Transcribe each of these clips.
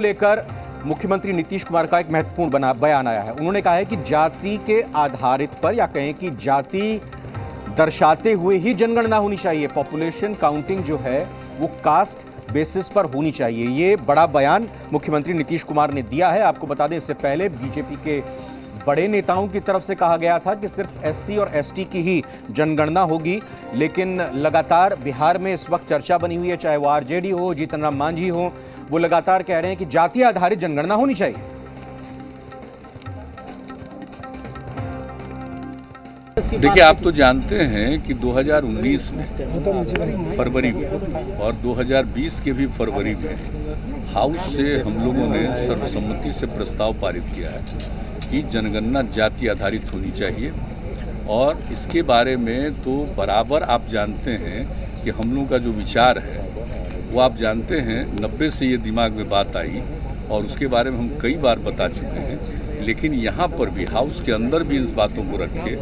लेकर मुख्यमंत्री नीतीश कुमार का एक महत्वपूर्ण बयान आया है। उन्होंने कहा है कि जाति के आधारित पर या कहें कि जाति दर्शाते हुए ही जनगणना होनी चाहिए। पॉपुलेशन काउंटिंग जो है वो कास्ट बेसिस पर होनी चाहिए। ये बड़ा बयान मुख्यमंत्री नीतीश कुमार ने दिया है। आपको बता दें, इससे पहले बीजेपी के बड़े नेताओं की तरफ से कहा गया था कि सिर्फ एससी और एसटी की ही जनगणना होगी, लेकिन लगातार बिहार में इस वक्त चर्चा बनी हुई है, चाहे वो आरजेडी हो, जीतन राम मांझी हो, वो लगातार कह रहे हैं कि जाति आधारित जनगणना होनी चाहिए। देखिए, आप तो जानते हैं कि 2019 में फरवरी में और 2020 के भी फरवरी में हाउस से हम लोगों ने सर्वसम्मति से प्रस्ताव पारित किया है कि जनगणना जाति आधारित होनी चाहिए। और इसके बारे में तो बराबर आप जानते हैं कि हम लोगों का जो विचार है वो आप जानते हैं 90 से ये दिमाग में बात आई और उसके बारे में हम कई बार बता चुके हैं। लेकिन यहाँ पर भी हाउस के अंदर भी इस बातों को रखे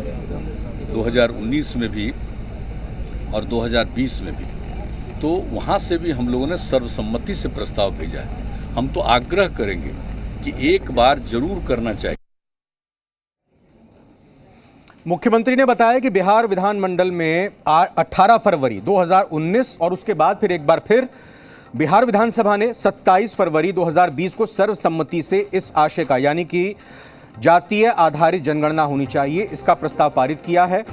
2019 में भी और 2020 में भी, तो वहाँ से भी हम लोगों ने सर्वसम्मति से प्रस्ताव भेजा है। हम तो आग्रह करेंगे कि एक बार जरूर करना चाहिए। मुख्यमंत्री ने बताया कि बिहार विधानमंडल में 18 फरवरी 2019 और उसके बाद फिर एक बार फिर बिहार विधानसभा ने 27 फरवरी 2020 को सर्वसम्मति से इस आशय का, यानी कि जातीय आधारित जनगणना होनी चाहिए, इसका प्रस्ताव पारित किया है।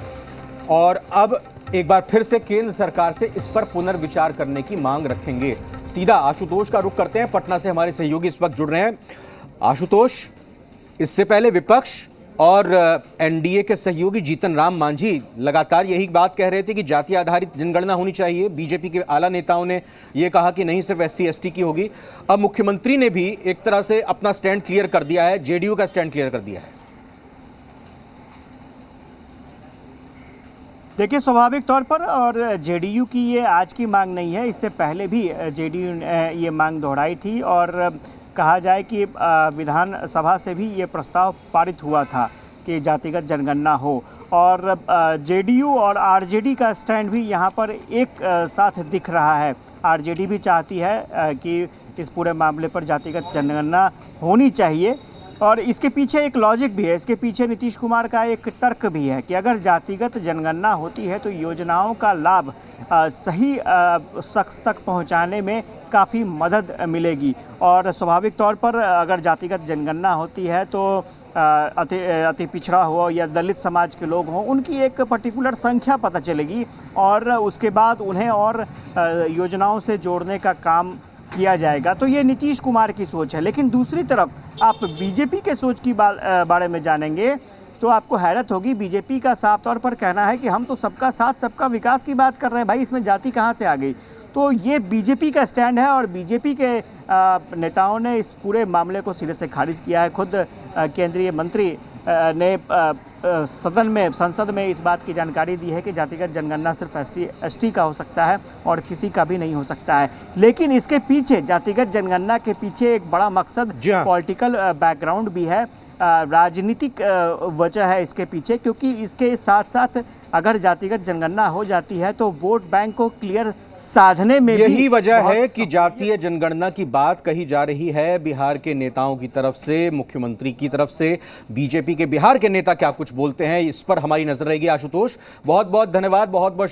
और अब एक बार फिर से केंद्र सरकार से इस पर पुनर्विचार करने की मांग रखेंगे। सीधा आशुतोष का रुख करते हैं, पटना से हमारे सहयोगी इस वक्त जुड़ रहे हैं। आशुतोष, इससे पहले विपक्ष और एनडीए के सहयोगी जीतन राम मांझी लगातार यही बात कह रहे थे कि जाति आधारित जनगणना होनी चाहिए। बीजेपी के आला नेताओं ने यह कहा कि नहीं, सिर्फ एससी एसटी की होगी। अब मुख्यमंत्री ने भी एक तरह से अपना स्टैंड क्लियर कर दिया है, जेडीयू का स्टैंड क्लियर कर दिया है। देखिए, स्वाभाविक तौर पर और जेडीयू की ये आज की मांग नहीं है, इससे पहले भी जेडीयू ने ये मांग दोहराई थी और कहा जाए कि विधानसभा से भी ये प्रस्ताव पारित हुआ था कि जातिगत जनगणना हो। और जेडीयू और आरजेडी का स्टैंड भी यहाँ पर एक साथ दिख रहा है। आरजेडी भी चाहती है कि इस पूरे मामले पर जातिगत जनगणना होनी चाहिए और इसके पीछे एक लॉजिक भी है, इसके पीछे नीतीश कुमार का एक तर्क भी है कि अगर जातिगत जनगणना होती है तो योजनाओं का लाभ सही शख्स तक पहुंचाने में काफ़ी मदद मिलेगी। और स्वाभाविक तौर पर अगर जातिगत जनगणना होती है तो अति पिछड़ा हो या दलित समाज के लोग हों, उनकी एक पर्टिकुलर संख्या पता चलेगी और उसके बाद उन्हें और योजनाओं से जोड़ने का काम किया जाएगा। तो ये नीतीश कुमार की सोच है। लेकिन दूसरी तरफ आप बीजेपी के सोच की बारे में जानेंगे तो आपको हैरत होगी। बीजेपी का साफ तौर पर कहना है कि हम तो सबका साथ सबका विकास की बात कर रहे हैं, भाई इसमें जाति कहाँ से आ गई। तो ये बीजेपी का स्टैंड है और बीजेपी के नेताओं ने इस पूरे मामले को सिरे से खारिज किया है। खुद केंद्रीय मंत्री ने संसद में इस बात की जानकारी दी है कि जातिगत जनगणना सिर्फ एससी एसटी का हो सकता है और किसी का भी नहीं हो सकता है। लेकिन इसके पीछे, जातिगत जनगणना के पीछे एक बड़ा मकसद पॉलिटिकल बैकग्राउंड भी है, राजनीतिक वजह है इसके पीछे, क्योंकि इसके साथ साथ अगर जातिगत जनगणना हो जाती है तो वोट बैंक को क्लियर साधने में यही वजह है कि जातीय जनगणना की बात कही जा रही है बिहार के नेताओं की तरफ से, मुख्यमंत्री की तरफ से। बीजेपी के बिहार के नेता क्या कुछ बोलते हैं, इस पर हमारी नजर रहेगी। आशुतोष, बहुत बहुत धन्यवाद, बहुत बहुत